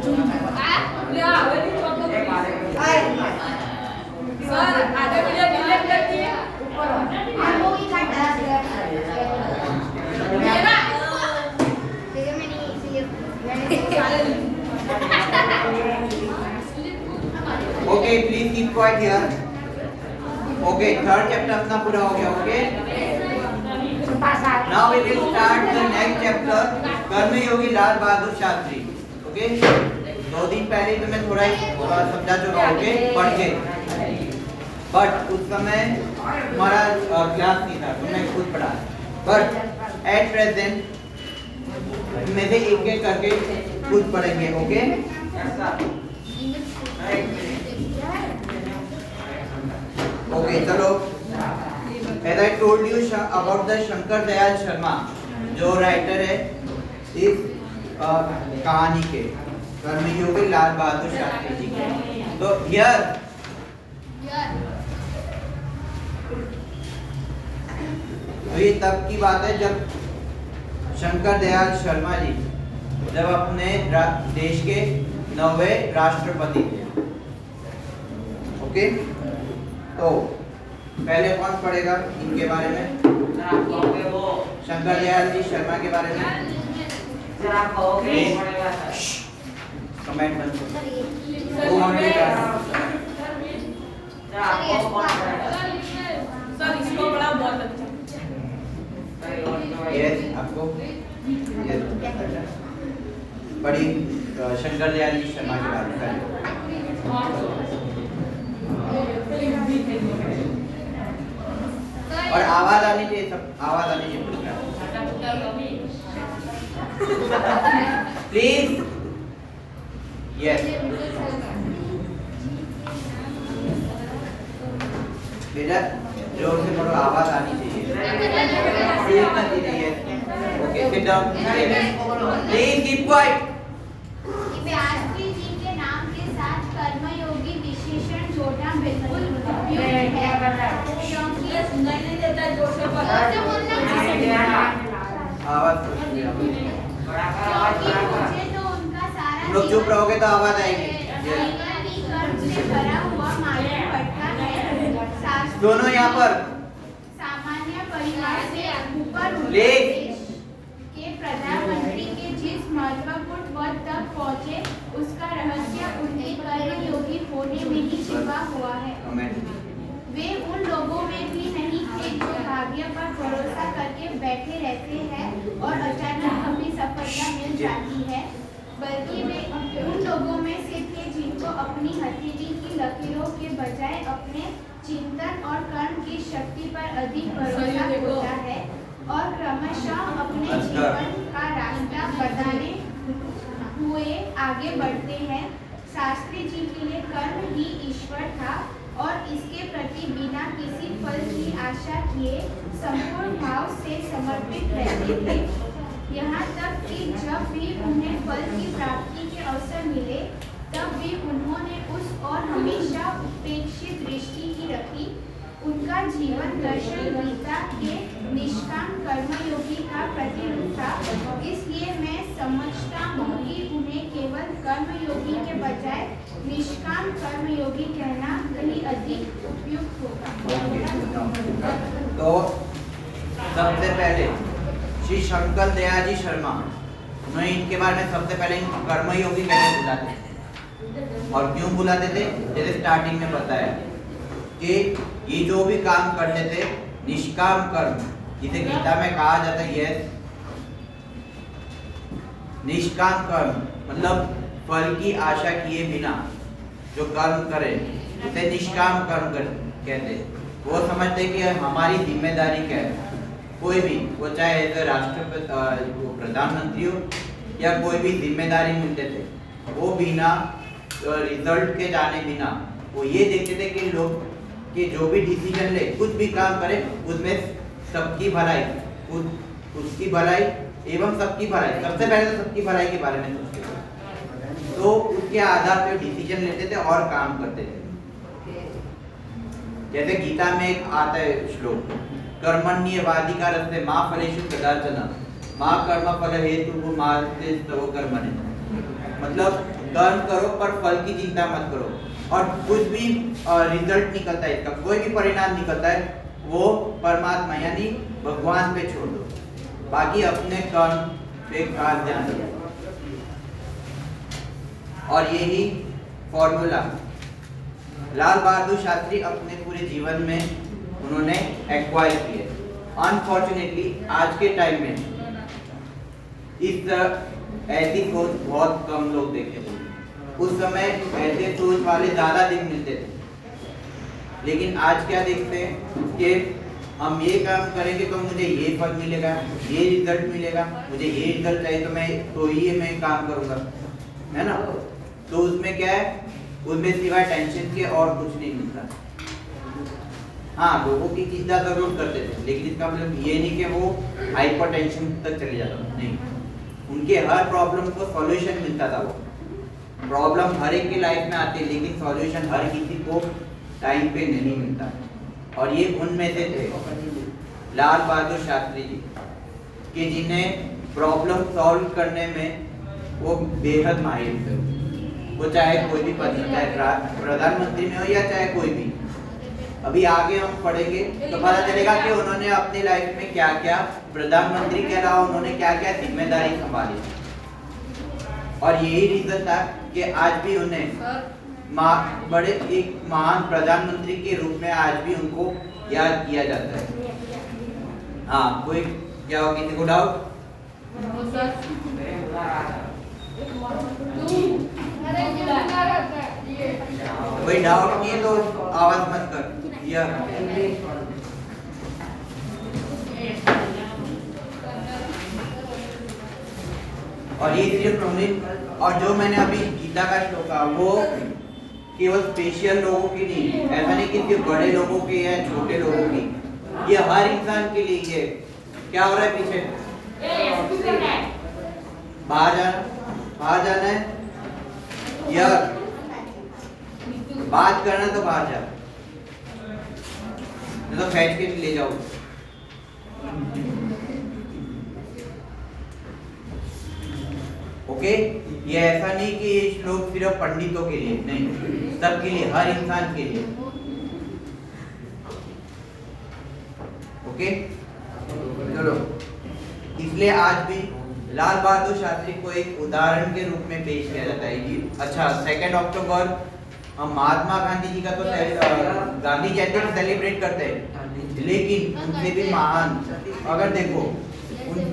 Sir आधे video delete कर दिए मेरा Okay, please keep quiet here. Okay, third chapter अपना पूरा हो गया. Okay. Now we will start the next chapter. Karmayogi Lal Bahadur Shastri. Okay. 2 दिन पहले तो मैं थोड़ा समझा चुका हूँ पढ़ के. But उस समय हमारा क्लास नहीं था तो मैं खुद पढ़ा. But at present में से एक-एक करके खुद पढ़ेंगे. Okay. Okay, चलो. As I told you about the Shankar Dayal Sharma, जो राइटर है इस कहानी के कर्मयोगी लाल बहादुर शास्त्री जी के. तो here तो ये तब की बात है जब शंकर दयाल शर्मा जी जब अपने देश के 9वें राष्ट्रपति थे. ओके. तो पहले कौन पढ़ेगा इनके बारे में? शंकर दयाल जी शर्मा के बारे में कमेंट मत करो. सर इसको बड़ा बहुत अच्छा. यस आपको बड़ी शंकर दयाल जी शर्मा के बारे में और आवाज आनी चाहिए. सब आवाज आनी चाहिए प्लीज. यस बेटा जोर से पढ़ो. आवाज आनी चाहिए. Okay sit down. Please keep quiet. Shastri ji के नाम के साथ कर्मयोगी विशेषण जोड़ना बिल्कुल उपयुक्त है क्योंकि सुनाई नहीं देता जोर से आवाज क्योंकि मुझे तो उनका सारा लोग चुप रहोगे तो आवाज आएगी. जीवन ही कर्म से भरा हुआ मालूम पड़ता है. शास्त्री दोनों यहाँ पर सामान्य परिवार से ऊपर उठे प्लीज. देश के प्रधानमंत्री के जिस महत्वपूर्ण पद तक पहुँचे उसका रहस्य उनके कर्मयोगी होने में ही छिपा हुआ है. कमेंट. वे उन लोगों में भी नहीं थे जो भाग्य पर भरोसा करके बैठे रहते हैं और अचानक हमें सफलता मिल जाती है, बल्कि वे उन लोगों में से थे जिनको अपनी हथेली की लकीरों के बजाय अपने चिंतन और कर्म की शक्ति पर अधिक भरोसा होता है और क्रमशः अपने जीवन का रास्ता बताने हुए आगे बढ़ते हैं. शास्त्री जी के लिए कर्म ही ईश्वर था और इसके प्रति बिना किसी फल की आशा किए संपूर्ण भाव से समर्पित रहते थे. यहाँ तक कि जब भी उन्हें फल की प्राप्ति के अवसर मिले तब भी उन्होंने उस और हमेशा उपेक्षित दृष्टि ही रखी. उनका जीवन दर्शन गीता के निष्काम कर्मयोगी का प्रतिरूप था. इसलिए मैं समझता हूँ कि उन्हें केवल कर्मयोगी के बजाय निष्काम कर्मयोगी कहना कहीं अधिक उपयुक्त होगा. तो सबसे पहले श्री शंकर दयाल जी शर्मा, उन्होंने इनके बारे में सबसे पहले इनको कर्मयोगी कैसे बुलाते थे और क्यों बुलाते थे? जैसे स्टार्टिंग में बताया कि ये जो भी काम करते थे निष्काम कर्म, जिसे गीता में कहा जाता है. यस, निष्काम कर्म मतलब फल की आशा किए बिना जो कर्म करे उसे निष्काम कर्म कहते. वो समझते कि हमारी जिम्मेदारी क्या है. कोई भी, वो चाहे राष्ट्रपति प्रधानमंत्री हो या कोई भी जिम्मेदारी मिलते थे, वो बिना रिजल्ट के जाने बिना वो ये देखते थे कि लोग कि जो भी डिसीजन ले, कुछ भी काम करे, उसमें सबकी भलाई, उसकी भलाई एवं सबकी भलाई, सबसे पहले तो सबकी भलाई के बारे में सोचते थे. तो उसके आधार पर डिसीजन लेते थे और काम करते थे. जैसे गीता में एक आता है श्लोक, कर्मण्येवाधिकारस्ते मा फलेषु कदाचन मा कर्म फल हेतु मा ते तव कर्मणे. मतलब कर्म करो पर फल की चिंता मत करो, और कुछ भी रिजल्ट निकलता है, इसका कोई भी परिणाम निकलता है वो परमात्मा यानी भगवान पे छोड़ दो, बाकी अपने कर्म पे खास ध्यान दो। और यही फॉर्मूला लाल बहादुर शास्त्री अपने पूरे जीवन में उन्होंने एक्वायर किए। अनफॉर्चुनेटली आज के टाइम में इस तरह ऐसी सोच बहुत कम लोग देखे थे। उस समय ऐसे सोच वाले ज्यादा दिन मिलते थे, लेकिन आज क्या देखते हैं कि हम ये काम करेंगे तो मुझे ये फल मिलेगा, ये रिजल्ट मिलेगा, मुझे ये रिजल्ट चाहिए तो ये मैं काम करूंगा, है ना। तो उसमें क्या है, उसमें सिवाय टेंशन के और कुछ नहीं मिलता। हाँ, लोगों की चिंता जरूर करते थे, लेकिन इसका मतलब ये नहीं कि वो हाइपर टेंशन तक चले जाता, नहीं। उनके हर प्रॉब्लम को सॉल्यूशन मिलता था। वो प्रॉब्लम हर एक की लाइफ में आती है, लेकिन सॉल्यूशन हर किसी को टाइम पे नहीं मिलता। और ये उनमें से थे लाल बहादुर शास्त्री जी, कि जिन्हें प्रॉब्लम सॉल्व करने में वो बेहद माहिर थे। वो चाहे कोई भी पद, चाहे प्रधानमंत्री में हो या चाहे कोई भी। अभी आगे हम पढ़ेंगे तो पता चलेगा कि उन्होंने अपनी लाइफ में क्या क्या, प्रधानमंत्री के अलावा उन्होंने क्या क्या जिम्मेदारी संभाली। और यही रीजन था कि आज भी उन्हें बड़े एक महान प्रधानमंत्री के रूप में आज भी उनको याद किया जाता है। हाँ, कोई क्या हो, किसी को डाउट? कोई डाउट नहीं तो आवाज मत कर। और ये सिर्फ उन्हें, और जो मैंने अभी गीता का श्लोक कहा वो केवल स्पेशल लोगों की नहीं, ऐसा नहीं कि सिर्फ बड़े लोगों की या छोटे लोगों की, ये हर इंसान के लिए है। क्या हो रहा है पीछे? बाहर जाना है या बात करना तो बाहर जा, तो फेंच के ले जाओ। ओके, ये ऐसा नहीं कि ये श्लोक सिर्फ पंडितों के लिए, नहीं, सबके लिए, हर इंसान के लिए। ओके, चलो। इसलिए आज भी लाल बहादुर शास्त्री को एक उदाहरण के रूप में पेश किया जाता है जी। अच्छा, 2 अक्टूबर हम महात्मा गांधी जी का तो गांधी जयंती सेलिब्रेट करते हैं, लेकिन उनसे भी महान अगर देखो,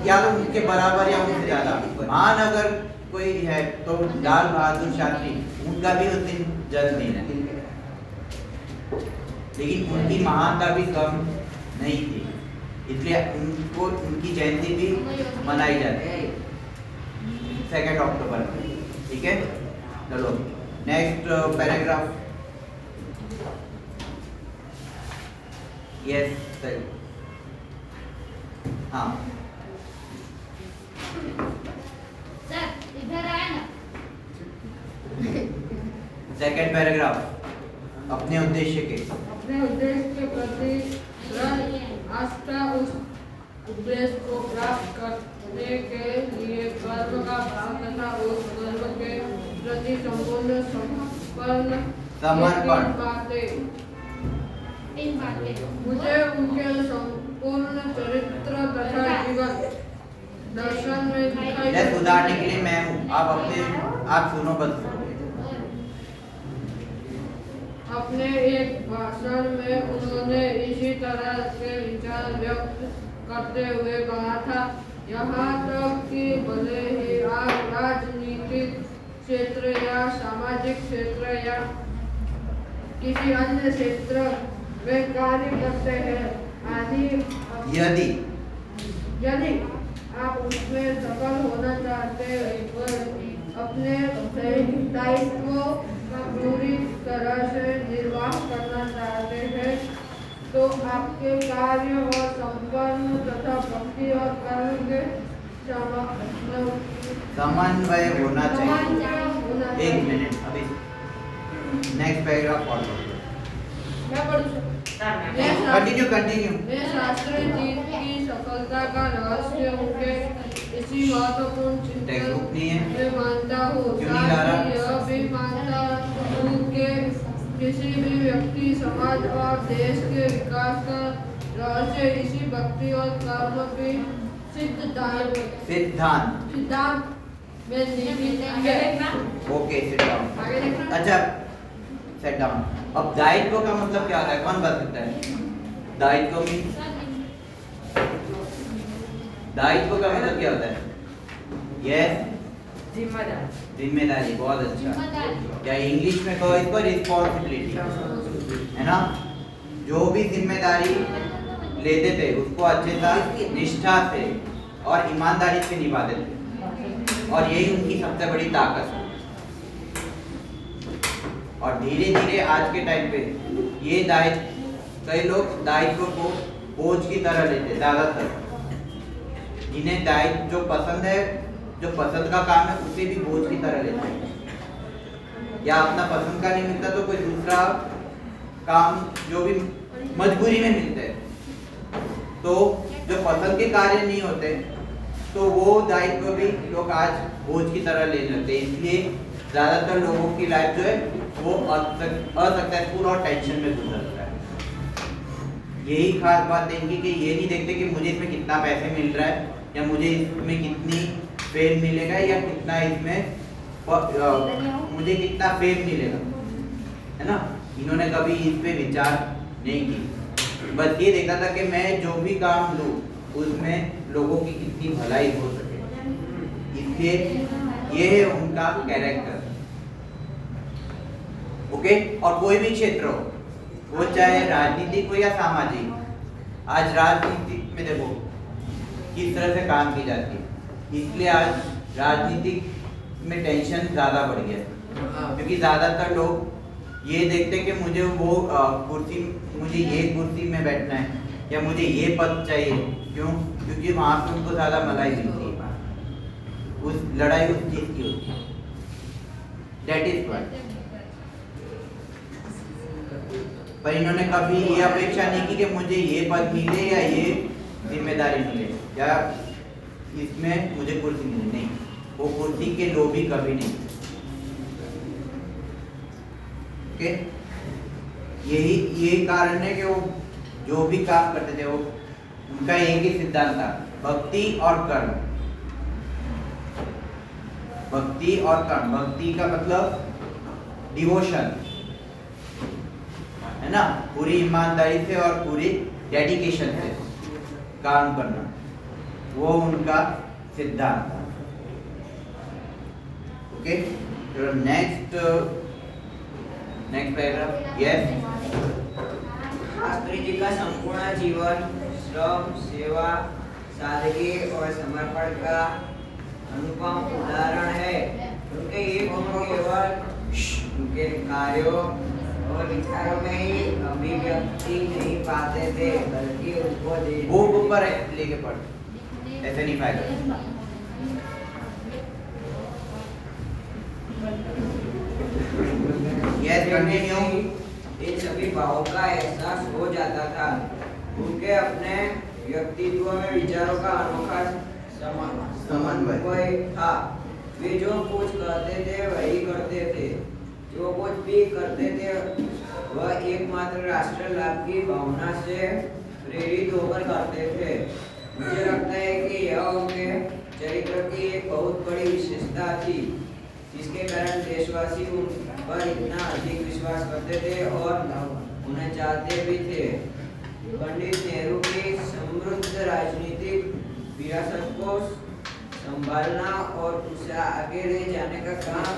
या तो उनके बराबर या उनसे ज्यादा महान अगर कोई है तो लाल बहादुर शास्त्री, उनका भी उस दिन जन्मदिन है, लेकिन उनकी महानता भी कम नहीं थी, इसलिए उनको उनकी जयंती भी मनाई जाती है 2 अक्टूबर। ठीक है, चलो नेक्स्ट पैराग्राफ। यस सर, हाँ सर इधर आए ना। सेकंड पैराग्राफ, अपने उद्देश्य के प्रति आस्था, उस उद्देश्य को प्राप्त करने के लिए कर्म का भाव तथा उस कर्म के प्रति संपूर्ण समर्पण मुझे उनके संपूर्ण चरित्र तथा जीवन दर्शन में दिखाई। सुधारने के लिए मैं हूँ, आप सुनो बस। अपने एक भाषण में उन्होंने इसी तरह के विचार व्यक्त करते हुए कहा था, यहाँ तक कि भले ही आप राजनीतिक क्षेत्र या सामाजिक क्षेत्र या किसी अन्य क्षेत्र में कार्य करते हैं, यदि आप उसमें सफल होना चाहते हैं और अपने दायित्वों का पूरी तरह से निर्वाह करना चाहते हैं, तो आपके कार्य और संपन्न तथा भक्ति और कर्म के समन्वय होना चाहिए। एक मिनट, अभी नेक्स्ट पैराग्राफ फॉलो। मैं पढ़ूं। कंटिन्यू। शास्त्री जी की सफलता का रहस्य उनके किसी महत्वपूर्ण टेक्स्ट बुक चिंतन नहीं है? में मानता हूँ। क्यों नहीं ला रहा? साथ ही यह भी मानता हूँ कि किसी भी व्यक्ति, समाज और देश के विकास का रहस्य इसी भक्ति और कर्म की सिद्धांत में निहित आगे है। देखना। Okay, sit down. आगे देखना। अच्छा, सेट डाउन। अब दायित्व का मतलब क्या होता है, कौन बता सकता है? दायित्व मीन्स, दायित्व का मतलब क्या होता है? यस, जिम्मेदारी। बहुत अच्छा। या इंग्लिश में कहो इसको रिस्पॉन्सिबिलिटी, है ना? जो भी जिम्मेदारी लेते थे उसको अच्छे से, निष्ठा से और ईमानदारी से निभाते थे, और यही उनकी सबसे बड़ी ताकत है। और धीरे धीरे आज के टाइम पे ये दायित्व, कई लोग दायित्व को बोझ की तरह लेते, ज्यादातर जिन्हें दायित्व जो पसंद है, जो पसंद का काम है, उसे भी बोझ की तरह लेते हैं, या अपना पसंद का नहीं मिलता तो कोई दूसरा काम जो भी मजबूरी में मिलते हैं, तो जो पसंद के कार्य नहीं होते तो वो दायित्व भी लोग आज बोझ की तरह ले लेते हैं। इसलिए ज्यादातर लोगों की लाइफ जो है वो असक्सेसफुल और टेंशन में गुजरता है। यही खास बात है इनकी कि ये नहीं देखते कि मुझे इसमें कितना पैसे मिल रहा है, या मुझे इसमें कितनी फेम मिलेगा, या कितना इसमें मुझे कितना फेम मिलेगा, है ना? इन्होंने कभी इस पे विचार नहीं की, बस ये देखा था कि मैं जो भी काम लूँ उसमें लोगों की कितनी भलाई हो सके। इसलिए ये है उनका कैरेक्टर। ओके, और कोई भी क्षेत्र हो, वो चाहे राजनीतिक हो या सामाजिक। आज राजनीति में देखो किस तरह से काम की जाती है, इसलिए आज राजनीतिक में टेंशन ज्यादा बढ़ गया है, क्योंकि ज्यादातर लोग ये देखते हैं कि मुझे वो कुर्सी, मुझे ये कुर्सी में बैठना है, या मुझे ये पद चाहिए। क्यों? क्योंकि वहां पे उनको ज्यादा मलाई मिलती है, उस लड़ाई उस चीज की होती है। That is what. पर इन्होंने कभी ये अपेक्षा नहीं की कि मुझे ये पद मिले या ये जिम्मेदारी मिले या इसमें मुझे कुर्सी मिले, नहीं, वो कुर्सी के लोभी कभी नहीं। ओके, यही कारण है कि वो जो भी काम करते थे वो उनका एक ही सिद्धांत था, भक्ति और कर्म। भक्ति और कर्म, भक्ति का मतलब डिवोशन, है ना? पूरी ईमानदारी से और पूरी डेडिकेशन से काम करना, वो उनका सिद्धांत था। ओके, तो next paragraph. Yes, Shastri ji का संपूर्ण जीवन श्रम, सेवा, सादगी और समर्पण का अनुपम उदाहरण है। उनके ये गुण केवल उनके कार्यों और विचारों में ही अभिव्यक्ति नहीं पाते थे, बल्कि उनको वो ऊपर लेके पढ़, ऐसे नहीं फायदा। Yes, continue. इन सभी भावों का एहसास हो जाता था। उनके अपने व्यक्तित्व में विचारों का अनोखा समन्वय था। वे जो कुछ कहते थे वही करते थे, जो कुछ भी करते थे वह एकमात्र राष्ट्र लाभ की भावना से प्रेरित होकर करते थे। मुझे लगता है कि यह उनके चरित्र की एक बहुत बड़ी विशेषता थी, जिसके कारण देशवासी उन पर इतना अधिक विश्वास करते थे और उन्हें चाहते भी थे। पंडित नेहरू की समृद्ध राजनीतिक विरासत को संभालना और उसे आगे ले जाने का काम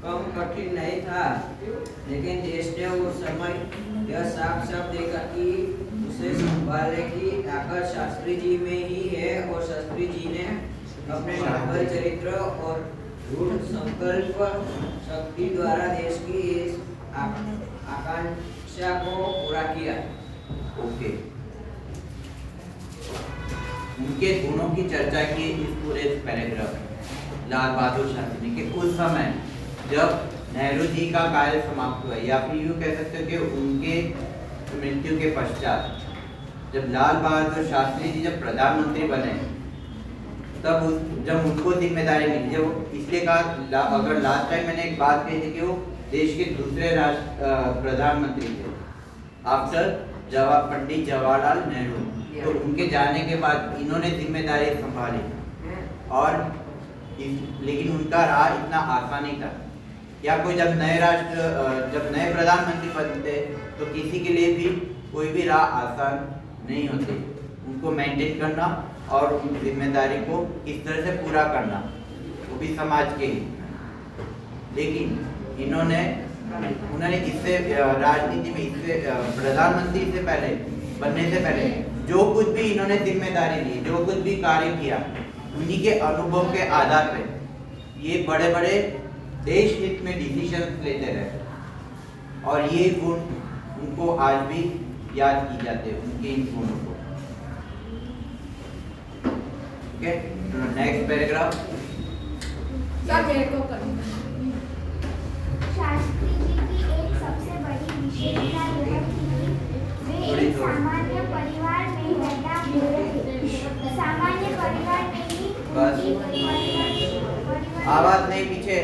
कम कठिन नहीं था, लेकिन देश ने उस समय यह साफ साफ देखा कि उसे संभालने की ताकत शास्त्री जी में ही है, और शास्त्री जी ने अपने निर्भय चरित्र और दृढ़ संकल्प शक्ति द्वारा देश की इस आकांक्षा को पूरा किया। ओके, उनके गुणों की चर्चा की इस पूरे पैराग्राफ में लाल बहादुर शास्त्री के उस समय जब नेहरू जी का कार्य समाप्त हुआ, या फिर यूँ कह सकते हो कि उनके मृत्यु के पश्चात जब लाल बहादुर शास्त्री जी जब प्रधानमंत्री बने, जब उनको जिम्मेदारी मिली, जब इसलिए कहा, अगर लास्ट टाइम मैंने एक बात कही थी कि वो देश के दूसरे प्रधानमंत्री थे आफ्टर पंडित जवाहरलाल नेहरू, तो उनके जाने के बाद इन्होंने जिम्मेदारी संभाली और लेकिन उनका राह इतना आसान नहीं था। या कोई जब नए प्रधानमंत्री बनते तो किसी के लिए भी कोई भी राह आसान नहीं होती, उनको मेंटेन करना और उन जिम्मेदारी को इस तरह से पूरा करना, वो भी समाज के हित में। लेकिन उन्होंने इससे राजनीति में इससे प्रधानमंत्री से पहले बनने से पहले जो कुछ भी इन्होंने जिम्मेदारी ली, जो कुछ भी कार्य किया, उन्हीं के अनुभव के आधार पे ये बड़े बड़े देश हित में डिसीजन लेते रहे और ये गुण उनको आज भी याद की जाते हैं, उनके इन गुणों को। Okay, next paragraph. Shastri ji की एक सबसे बड़ी विशेषता यह थी कि वे एक सामान्य परिवार में पैदा हुए थे। सामान्य परिवार में ही आवाज नहीं पीछे।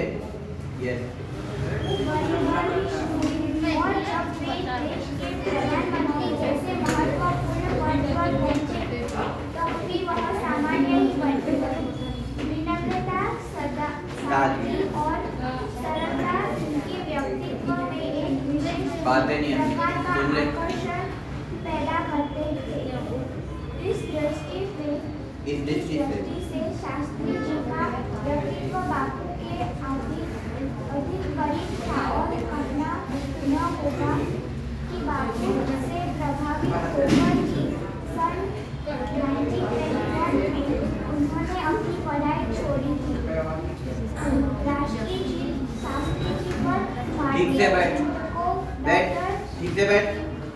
यस। और जब वे देश के प्रधानमंत्री जैसे महत्वपूर्ण पद पर पहुंचे तब भी वह सामान्य ही बनते रहे। विनम्रता, सादगी और सरलता उनके व्यक्तित्व में एक विशेष प्रकार का आकर्षण पैदा करते थे। इस दृष्टि से शास्त्री जी का व्यक्तित्व बापू के अधिक करीब था और कहना न होगा कि बापू से प्रभावित होकर ही सन 1921 में उन्होंने अपनी पढ़ाई छोड़ी थी। शास्त्री जी पर ठीक से बैठ।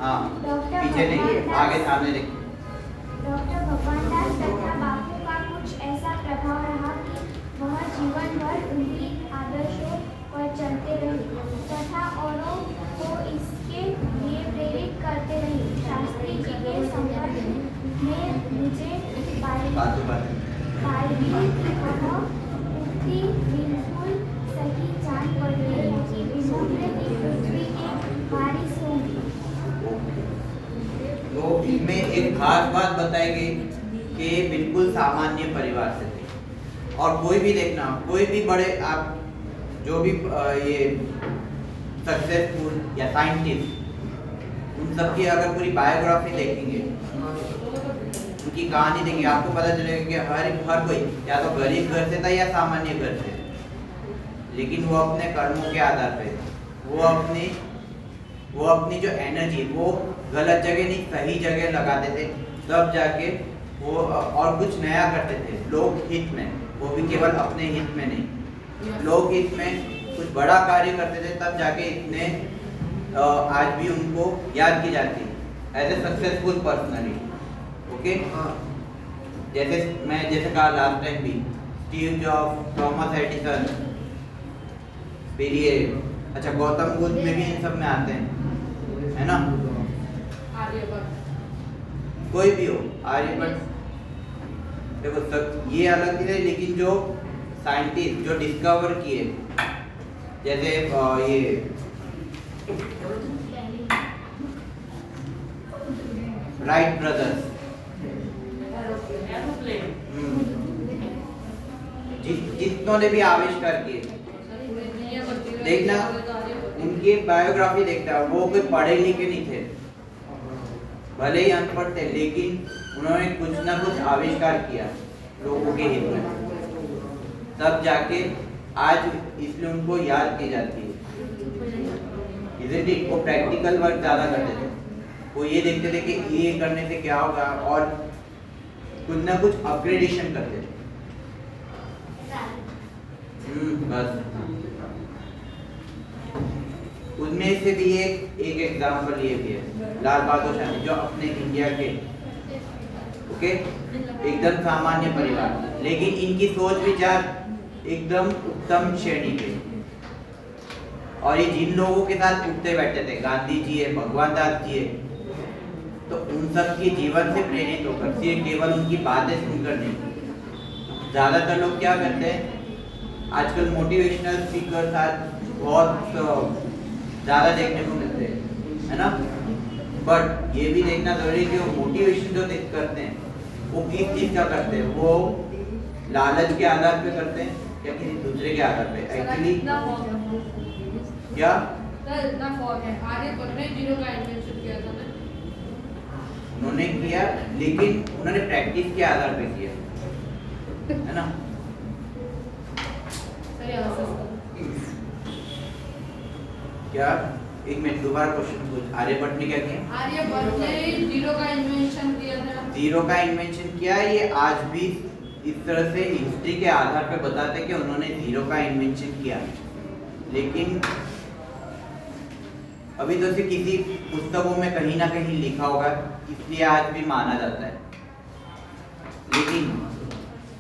हाँ, पीछे नहीं, आगे सामने देखिए। डॉक्टर भगवान दास तथा बापू का कुछ ऐसा प्रभाव रहा कि वह जीवन भर उन्हीं आदर्शों पर चलते रहे तथा औरों को इसके लिए प्रेरित करते रहे। शास्त्री जी के संबंध में मुझे उक्ति बिल्कुल सही जान पड़ी है कि विनम्र की पृथ्वी के वारिस होंगे। तो इसमें एक खास बात बताई गई कि बिल्कुल सामान्य परिवार से थे और कोई भी देखना, कोई भी बड़े आप जो भी ये सक्सेसफुल या साइंटिस्ट, उन सब की अगर पूरी बायोग्राफी देखेंगे, उनकी कहानी देखेंगे, आपको पता चलेगा कि हर कोई या तो गरीब घर से था या सामान्य घर से, लेकिन वो अपने कर्मों के आधार पे वो अपनी जो एनर्जी वो गलत जगह नहीं सही जगह लगाते थे, तब जाके वो और कुछ नया करते थे लोक हित में, वो भी केवल अपने हित में नहीं, लोक हित में कुछ बड़ा कार्य करते थे, तब जाके इतने आज भी उनको याद की जाती है as a successful personality. Okay, जैसे कहा लास्ट टाइम भी, स्टीव जॉब, थॉमस एडिसन, फिर ये अच्छा गौतम बुद्ध में भी इन सब में आते हैं, है ना? कोई भी हो, आर्यभट्ट, देखो ये अलग चीज है, लेकिन जो साइंटिस्ट जो डिस्कवर किए, जैसे ये राइट ब्रदर्स, जितनों ने भी आविष्कार किए, देखना उनकी बायोग्राफी देखना, वो कोई पढ़े लिखे नहीं थे, भले ही अनपढ़ थे, लेकिन उन्होंने कुछ ना कुछ आविष्कार किया लोगों के हित में, तब जाके आज इसलिए उनको याद की जाती है। वो प्रैक्टिकल वर्क ज्यादा करते थे, वो ये देखते थे कि ये करने से क्या होगा और कुछ ना कुछ अपग्रेडेशन करते थे। बस उनमें से भी एक एग्जाम्पल ये भी है, लाल बहादुर शास्त्री, जो अपने इंडिया के ओके एकदम सामान्य परिवार, लेकिन इनकी सोच विचार एकदम उत्तम श्रेणी के, और ये जिन लोगों के साथ उठते बैठते थे, गांधी जी है, भगवान दास जी है, तो उन सब के जीवन से प्रेरित होकर, सिर्फ केवल उनकी बातें सुनकर नहीं, ज़्यादातर लोग क्या करते हैं, आजकल मोटिवेशनल स्पीकर आज बहुत ज़्यादा देखने को मिलते हैं, है ना। बट ये भी देखना जरूरी है कि वो मोटिवेशन जो करते हैं वो किस चीज़ का करते हैं, वो लालच के आधार पे करते हैं या किसी दूसरे के आधार पे। एक्चुअली क्या इतना फॉर्म है, आर्यभट्ट ने जीरो का इन्वेंशन किया था ना। उन्होंने किया, लेकिन उन्होंने प्रैक्टिस के आधार पे किया, है ना। क्या एक मिनट दोबारा क्वेश्चन पूछ, आर्यभट्ट ने क्या किया? आर्यभट्ट ने जीरो का इन्वेंशन किया था। जीरो का इन्वेंशन किया, ये आज भी इस तरह से हिस्ट्री के आधार पे बताते हैं कि उन्होंने जीरो का इन्वेंशन किया। लेकिन अभी तो सिर्फ किसी पुस्तकों में कहीं ना कहीं लिखा होगा, इसलिए आज भी माना जाता है। लेकिन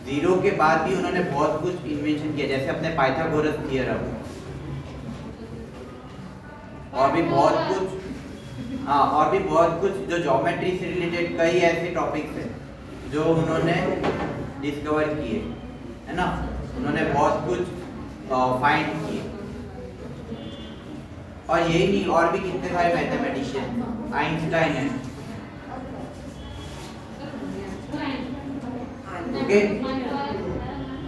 जीरो के बाद भी उन्होंने बहुत कुछ इन्वेंशन किया, जैसे अपने पाइथागोरस थ्योरम और भी बहुत कुछ, हाँ और भी बहुत कुछ जो ज्योमेट्री से रिलेटेड कई ऐसे टॉपिक्स हैं जो उन्होंने डिस्कवर किए, है ना। उन्होंने बहुत कुछ फाइंड किए, और यही नहीं और भी कितने सारे मैथमेटिशियन, आइंस्टाइन है, ओके।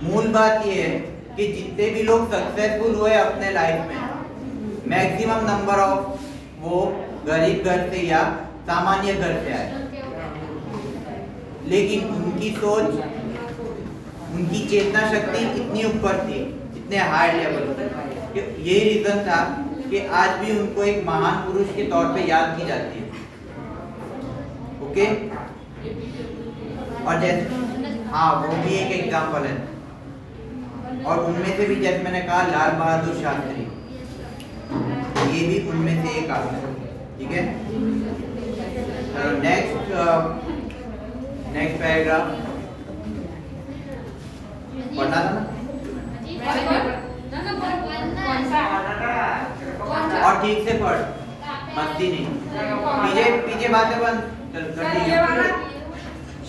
मूल बात ये है कि जितने भी लोग सक्सेसफुल हुए अपने लाइफ में, मैक्सिमम नंबर ऑफ वो गरीब घर से या सामान्य घर से आए, लेकिन उनकी सोच, उनकी चेतना शक्ति इतनी ऊपर थी, इतने हाई लेवल पे, यही रीजन था कि आज भी उनको एक महान पुरुष के तौर पे याद की जाती है, ओके। और जैसे हाँ वो भी एक एग्जाम्पल है, और उनमें से भी जैसे मैंने कहा लाल बहादुर शास्त्री, ये भी उनमें से एक आता है, ठीक है। नेक्स्ट पैराग्राफ पढ़ना था ना, और ठीक से पढ़, मस्ती नहीं, पीछे बातें बंद कर दी।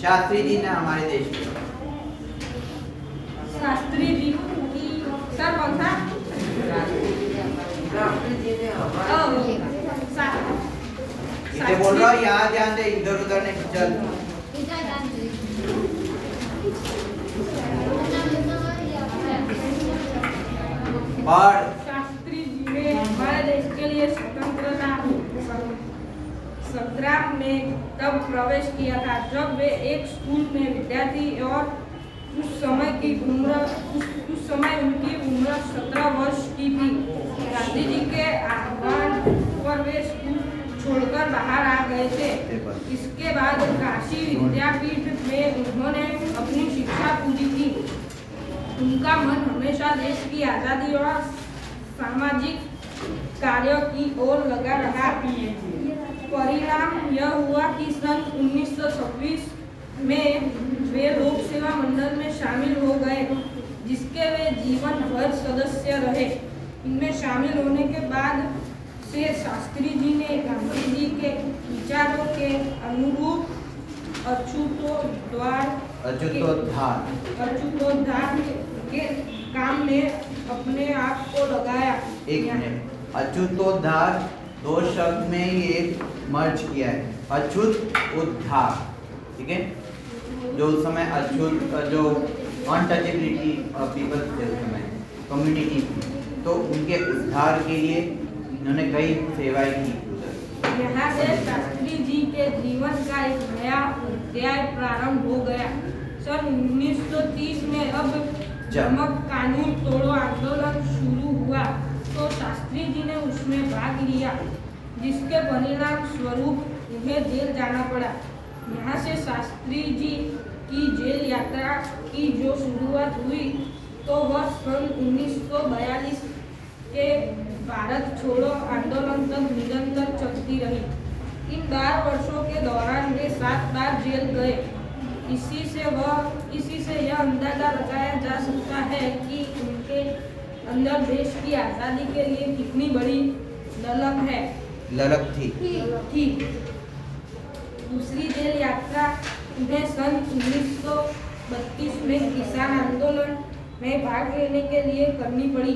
शास्त्री जी ने हमारे देश के, शास्त्री जी की सर कौन था? इसे बोल रहा हूँ यहाँ ध्यान दे, इधर उधर नहीं चल। और शास्त्री जी ने हमारे देश के लिए स्वतंत्रता संग्राम में तब प्रवेश किया था जब वे एक स्कूल में विद्यार्थी, और उस समय उनकी उम्र 17 वर्ष की थी। गांधी जी के आह्वान पर वे स्कूल छोड़कर बाहर आ गए थे। इसके बाद काशी विद्यापीठ में उन्होंने अपनी शिक्षा पूरी की। उनका मन हमेशा देश की आज़ादी और सामाजिक कार्यों की ओर लगा रहा। परिणाम यह हुआ कि सन 1926 में वे लोक सेवा मंडल में शामिल हो गए, जिसके वे जीवन भर सदस्य रहे। इनमें शामिल होने के बाद से शास्त्री जी ने गांधी जी के विचारों के अनुरूप अछूतोद्धार के काम में अपने आप को लगाया। एक मिनट, अछूतोद्धार दो शब्द में ये मर्ज किया है, अछूत उद्धार, ठीक है। जो उस समय अछूत जो अनटचेबिलिटी ऑफ पीपल थे उस समय कम्युनिटी, तो उनके उद्धार के लिए इन्होंने कई सेवाएं की। यहाँ से शास्त्री जी के जीवन का एक नया अध्याय प्रारंभ हो गया। सन 1930 में अब नमक कानून तोड़ो आंदोलन शुरू हुआ, तो शास्त्री जी ने उसमें भाग लिया, जिसके परिणाम स्वरूप उन्हें जेल जाना पड़ा। यहाँ से शास्त्री जी की जेल यात्रा की जो शुरुआत हुई, तो वह सन 1942 के भारत छोड़ो आंदोलन तक निरंतर चलती रही। इन 12 वर्षों के दौरान वे 7 बार जेल गए। इसी से यह अंदाजा लगाया जा सकता है कि उनके अंदर देश की आज़ादी के लिए कितनी बड़ी ललक थी। दूसरी जेल यात्रा उन्हें सन 1932 में किसान आंदोलन में भाग लेने के लिए करनी पड़ी।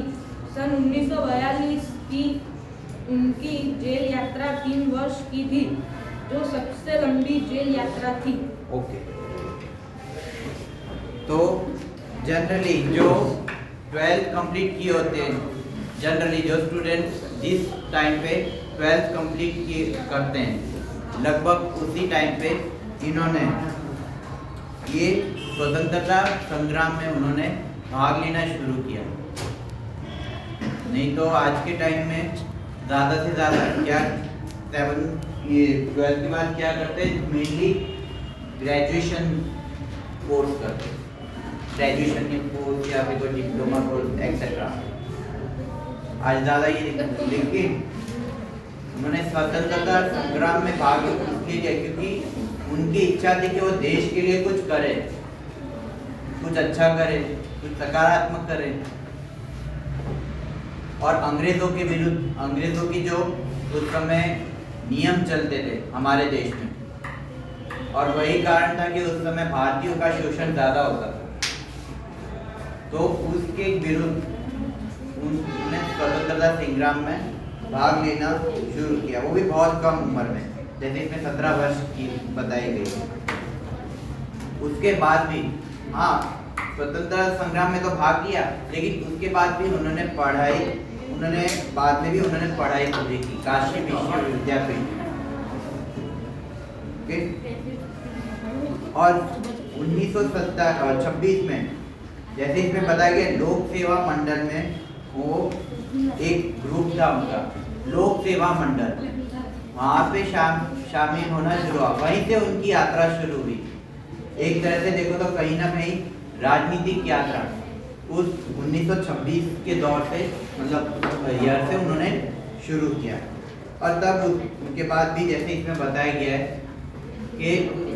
सन 1942 की उनकी जेल यात्रा 3 वर्ष की थी, जो सबसे लंबी जेल यात्रा थी। ओके, तो जनरली जो 12th कंप्लीट किए होते हैं, जनरली जो स्टूडेंट जिस टाइम पे 12th कंप्लीट करते हैं, लगभग उसी टाइम पे इन्होंने ये स्वतंत्रता संग्राम में उन्होंने भाग लेना शुरू किया। नहीं तो आज के टाइम में ज़्यादा से ज़्यादा क्या 12th के बाद क्या करते हैं, मेनली ग्रेजुएशन कोर्स करते हैं, ग्रेजुएशन के कोर्स या फिर कोई डिप्लोमा कोर्स एक्सेट्रा। आज ज़्यादा ये दिक्कत, लेकिन उन्होंने स्वतंत्रता संग्राम में भाग इसलिए लिया क्योंकि उनकी इच्छा थी कि वो देश के लिए कुछ करे, कुछ अच्छा करे, कुछ सकारात्मक करे और अंग्रेजों के विरुद्ध, अंग्रेजों की जो उस समय नियम चलते थे हमारे देश में, और वही कारण था कि उस समय भारतीयों का शोषण ज़्यादा होता था, तो उसके विरुद्ध उन्होंने स्वतंत्रता संग्राम में भाग लेना शुरू किया, वो भी बहुत कम उम्र में, जैसे इसमें 17 वर्ष की बताई गई। उसके बाद भी हाँ, स्वतंत्रता संग्राम में तो भाग लिया, लेकिन उसके बाद भी उन्होंने बाद में भी उन्होंने पढ़ाई पूरी की काशी विश्वविद्यापीठ। और 1926 में, जैसे इसमें बताया गया, लोक सेवा मंडल में वो एक ग्रुप था उनका, लोक सेवा मंडल, वहाँ पे शामिल होना शुरू हुआ, वहीं से उनकी यात्रा शुरू हुई। एक तरह से देखो तो कहीं ना कहीं राजनीतिक यात्रा उस 1926 के दौर से, मतलब ईयर से उन्होंने शुरू किया। और तब उनके बाद भी जैसे इसमें बताया गया है कि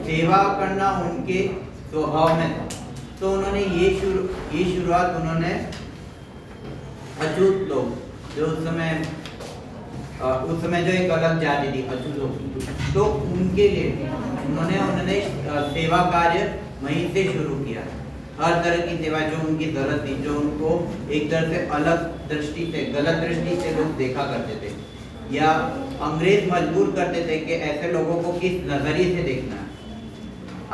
सेवा करना उनके स्वभाव में था, तो उन्होंने ये शुरुआत उन्होंने अछूत लोग, जो उस समय जो एक अलग जाति थी अछूत लोग, तो उनके लिए उन्होंने सेवा कार्य वहीं से शुरू किया। हर तरह की सेवा जो उनकी जरूरत थी, जो उनको एक तरह से अलग दृष्टि से, गलत दृष्टि से लोग देखा करते थे, या अंग्रेज मजबूर करते थे कि ऐसे लोगों को किस नजरिए से देखना है।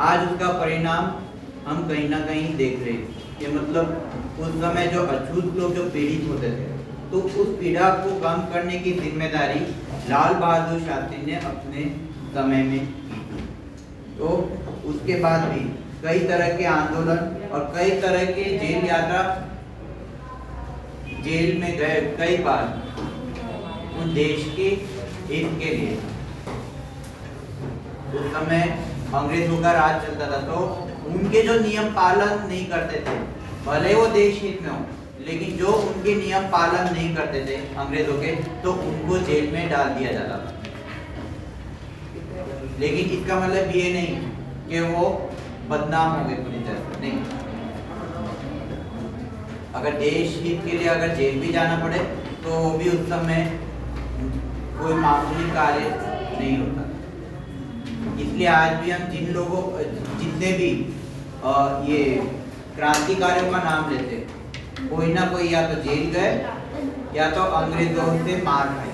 आज उसका परिणाम हम कहीं ना कहीं देख रहे हैं कि मतलब उस समय जो अछूत लोग जो पीड़ित होते थे, तो उस पीड़ा को कम करने की जिम्मेदारी लाल बहादुर शास्त्री ने अपने समय में की। तो उसके बाद भी कई तरह के आंदोलन और कई तरह के जेल यात्रा, जेल में गए कई बार उन देश के हित के लिए। उस समय अंग्रेजों का राज चलता था, तो उनके जो नियम पालन नहीं करते थे, भले वो देश हित में हो, लेकिन जो उनके नियम पालन नहीं करते थे अंग्रेजों के, तो उनको जेल में डाल दिया जाता था। लेकिन इसका मतलब ये नहीं कि वो बदनाम हो गए पूरी तरह, नहीं। अगर देश हित के लिए अगर जेल भी जाना पड़े, तो वो भी उस समय कोई मामूली कार्य नहीं होता। इसलिए आज भी हम जितने भी ये क्रांतिकारियों का नाम लेते, कोई ना कोई या तो जेल गए या तो अंग्रेजों से मार खाए।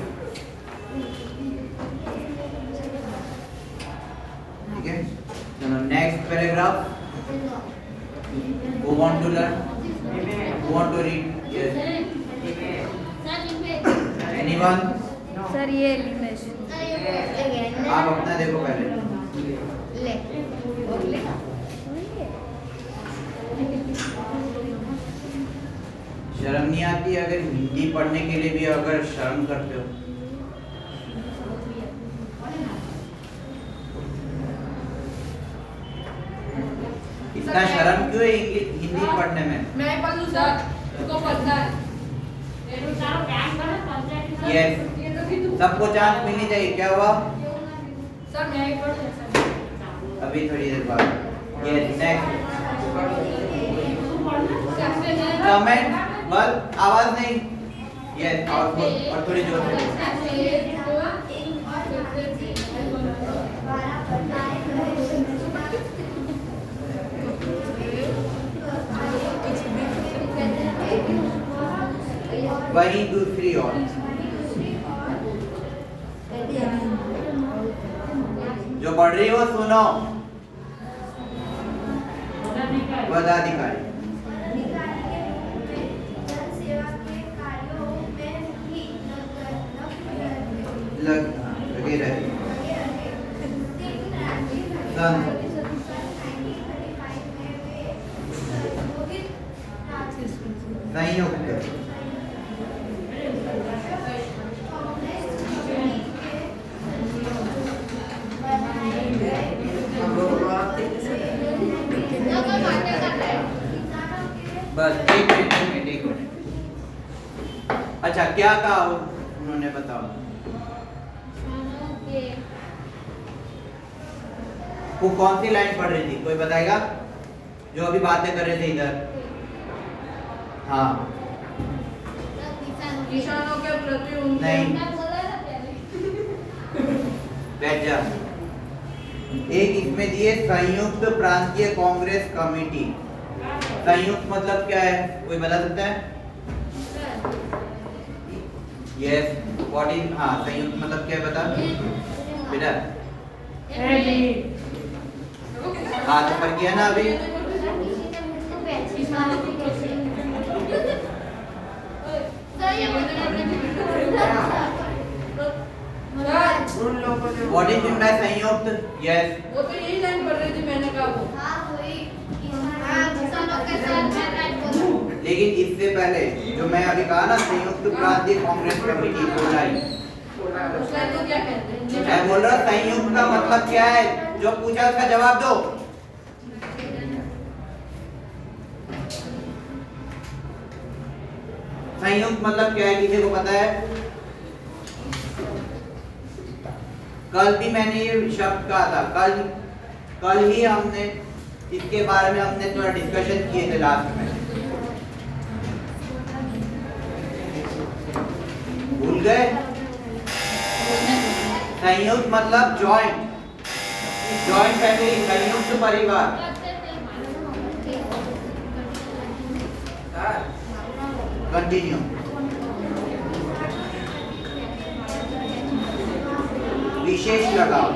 ठीक है, चलो next paragraph. Who want to learn? Who want to read? Yes. Anyone? Sir ये लिखना आप अपना देखो पहले। ले और ले शर्म नहीं आती अगर हिंदी पढ़ने के लिए भी अगर शर्म करते हो? इतना शर्म क्यों है हिंदी पढ़ने में? मैं पढ़ लूं सर, उसको पढ़ना है। यस, सबको चांस मिलनी चाहिए। क्या हुआ? सर मैं ही पढ़ लूं सर। अभी थोड़ी देर बाद। Yes, next. कमेंट बस, आवाज नहीं। यस, और थोड़ी जोर से। वहीं दूसरी ओर। जो पढ़ रही हो सुनो। पदाधिकारी लगे रहे। संयुक्त बस एक मिनट। अच्छा क्या कहा उन्होंने बताओ। वो कौन सी लाइन पढ़ रही थी कोई बताएगा जो अभी बातें कर रहे थे इधर। हाँ किसानों के प्रति उनके नहीं बैठ जा। एक इसमें दिए संयुक्त प्रांतीय कांग्रेस कमेटी। संयुक्त मतलब क्या है कोई बता सकता है। यस व्हाट इज हाँ संयुक्त मतलब क्या है बता बेटा। हाँ तो पर किया ना अभी। व्हाट इज मीन बाय संयुक्त। यस वो तो यही लाइन पढ़ रही थी मैंने कहा वो। लेकिन इससे पहले जो मैं अभी कहा ना संयुक्त प्रांतीय कांग्रेस कमेटी बोला ही। उस लाइन को क्या कहते हैं? मैं बोल रहा संयुक्त का मतलब क्या है जो पूछा उसका जवाब दो। संयुक्त मतलब क्या है किसी को पता है। कल भी मैंने ये शब्द कहा था। कल ही हमने इसके बारे में हमने थोड़ा डिस्कशन किए थे लास्ट में। भूल गए। संयुक्त मतलब जॉइंट फैमिली संयुक्त परिवार। कंटिन्यू। विशेष लगाव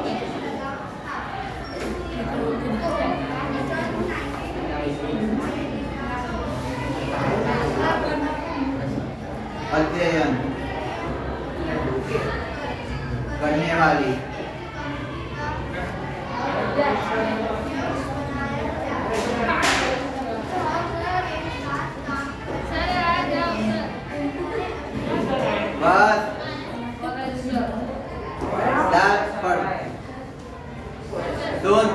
अध्ययन करने वाली बस सुन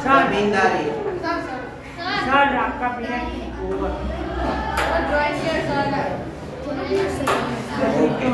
जमींदारी सर आपका पीरियड ड्राइंग के साथ ओके